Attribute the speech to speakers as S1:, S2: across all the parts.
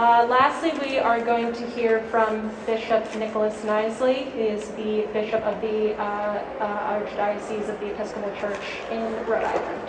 S1: Lastly, we are going to hear from Bishop Nicholas Knisley. He is the Bishop of the Archdiocese of the Episcopal Church in Rhode Island.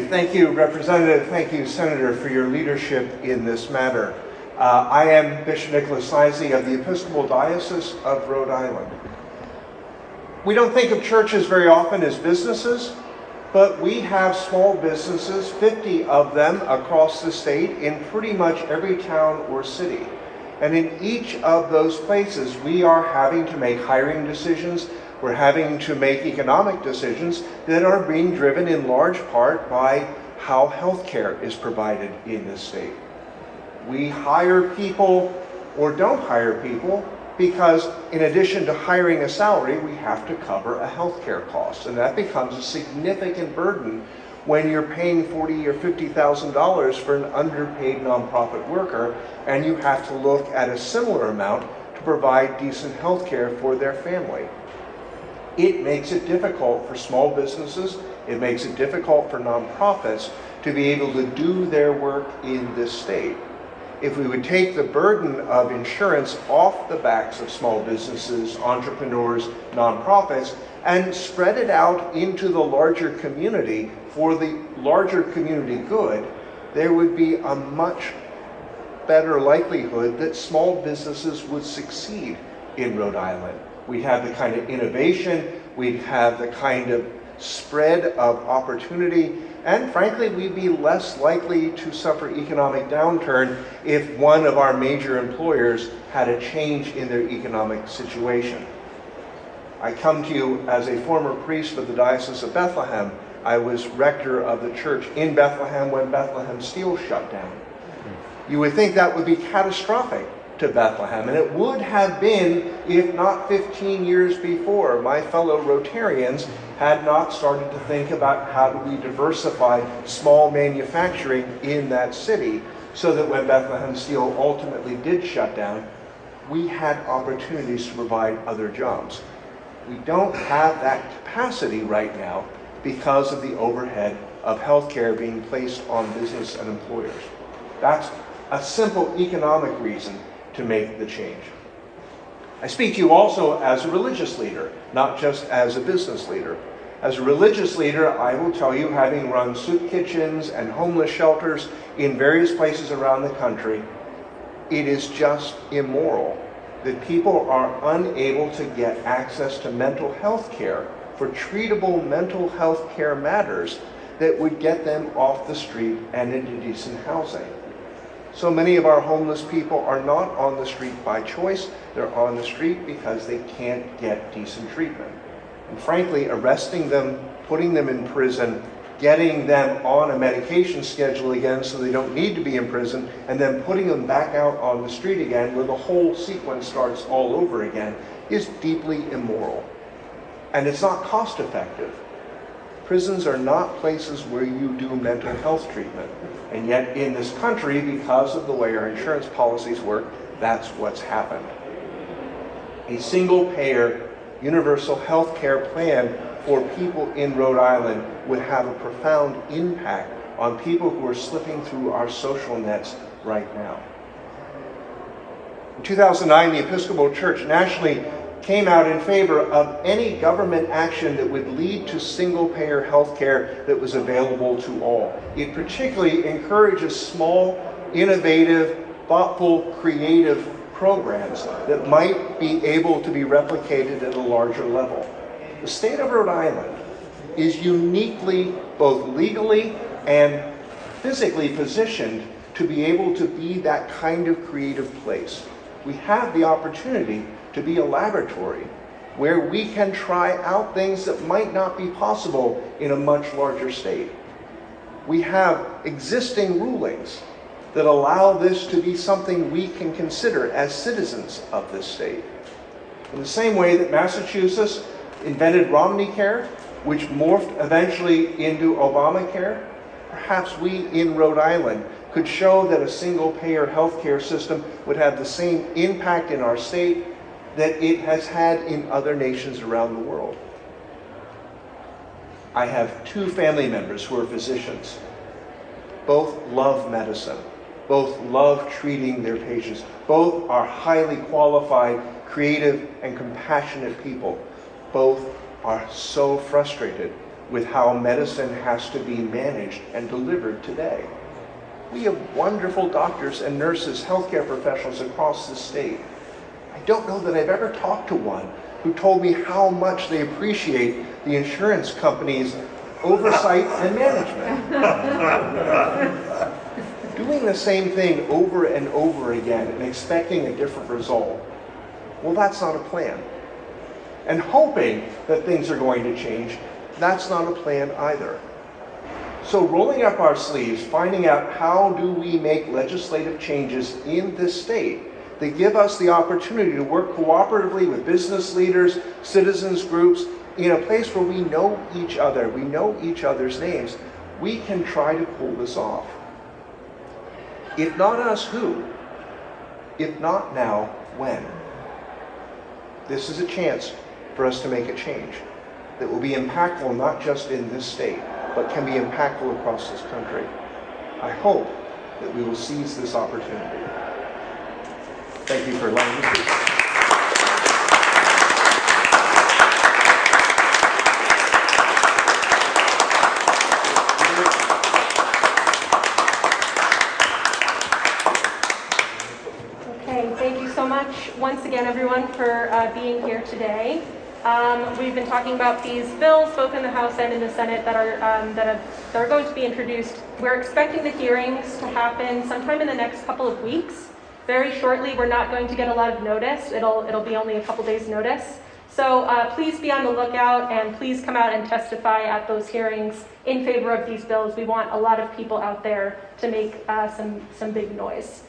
S2: Thank you, Representative. Thank you, Senator, for your leadership in this matter. I am Bishop Nicholas Knisley of the Episcopal Diocese of Rhode Island. We don't think of churches very often as businesses, but we have small businesses, 50 of them across the state in pretty much every town or city. And in each of those places, we are having to make hiring decisions. We're having to make economic decisions that are being driven in large part by how healthcare is provided in this state. We hire people or don't hire people because in addition to hiring a salary, we have to cover a healthcare cost. And that becomes a significant burden when you're paying $40,000 or $50,000 for an underpaid nonprofit worker, and you have to look at a similar amount to provide decent healthcare for their family. It makes it difficult for small businesses, it makes it difficult for nonprofits to be able to do their work in this state. If we would take the burden of insurance off the backs of small businesses, entrepreneurs, nonprofits, and spread it out into the larger community for the larger community good, there would be a much better likelihood that small businesses would succeed in Rhode Island. We'd have the kind of innovation, we'd have the kind of spread of opportunity, and frankly, we'd be less likely to suffer economic downturn if one of our major employers had a change in their economic situation. I come to you as a former priest of the Diocese of Bethlehem. I was rector of the church in Bethlehem when Bethlehem Steel shut down. You would think that would be catastrophic to Bethlehem, and it would have been if not 15 years before my fellow Rotarians had not started to think about how do we diversify small manufacturing in that city so that when Bethlehem Steel ultimately did shut down, we had opportunities to provide other jobs. We don't have that capacity right now because of the overhead of healthcare being placed on business and employers. That's a simple economic reason to make the change. I speak to you also as a religious leader, not just as a business leader. As a religious leader, I will tell you, having run soup kitchens and homeless shelters in various places around the country, it is just immoral that people are unable to get access to mental health care for treatable mental health care matters that would get them off the street and into decent housing. So many of our homeless people are not on the street by choice. They're on the street because they can't get decent treatment. And frankly, arresting them, putting them in prison, getting them on a medication schedule again so they don't need to be in prison, and then putting them back out on the street again where the whole sequence starts all over again is deeply immoral. And it's not cost effective. Prisons are not places where you do mental health treatment. And yet in this country, because of the way our insurance policies work, that's what's happened. A single-payer, universal health care plan for people in Rhode Island would have a profound impact on people who are slipping through our social nets right now. In 2009, the Episcopal Church nationally came out in favor of any government action that would lead to single-payer health care that was available to all. It particularly encourages small, innovative, thoughtful, creative programs that might be able to be replicated at a larger level. The state of Rhode Island is uniquely, both legally and physically positioned to be able to be that kind of creative place. We have the opportunity to be a laboratory where we can try out things that might not be possible in a much larger state. We have existing rulings that allow this to be something we can consider as citizens of this state. In the same way that Massachusetts invented Romneycare, which morphed eventually into Obamacare, perhaps we in Rhode Island could show that a single-payer healthcare system would have the same impact in our state that it has had in other nations around the world. I have 2 family members who are physicians. Both love medicine. Both love treating their patients. Both are highly qualified, creative, and compassionate people. Both are so frustrated with how medicine has to be managed and delivered today. We have wonderful doctors and nurses, healthcare professionals across the state. I don't know that I've ever talked to one who told me how much they appreciate the insurance company's oversight and management. Doing the same thing over and over again and expecting a different result, well, that's not a plan. And hoping that things are going to change, that's not a plan either. So rolling up our sleeves, finding out how do we make legislative changes in this state that give us the opportunity to work cooperatively with business leaders, citizens groups, in a place where we know each other, we know each other's names, we can try to pull this off. If not us, who? If not now, when? This is a chance for us to make a change that will be impactful not just in this state, but can be impactful across this country. I hope that we will seize this opportunity. Thank you for allowing me to speak.
S1: Okay, thank you so much once again, everyone, for being here today. We've been talking about these bills, both in the House and in the Senate, that are going to be introduced. We're expecting the hearings to happen sometime in the next couple of weeks. Very shortly, we're not going to get a lot of notice. It'll be only a couple days' notice. So please be on the lookout and please come out and testify at those hearings in favor of these bills. We want a lot of people out there to make some big noise.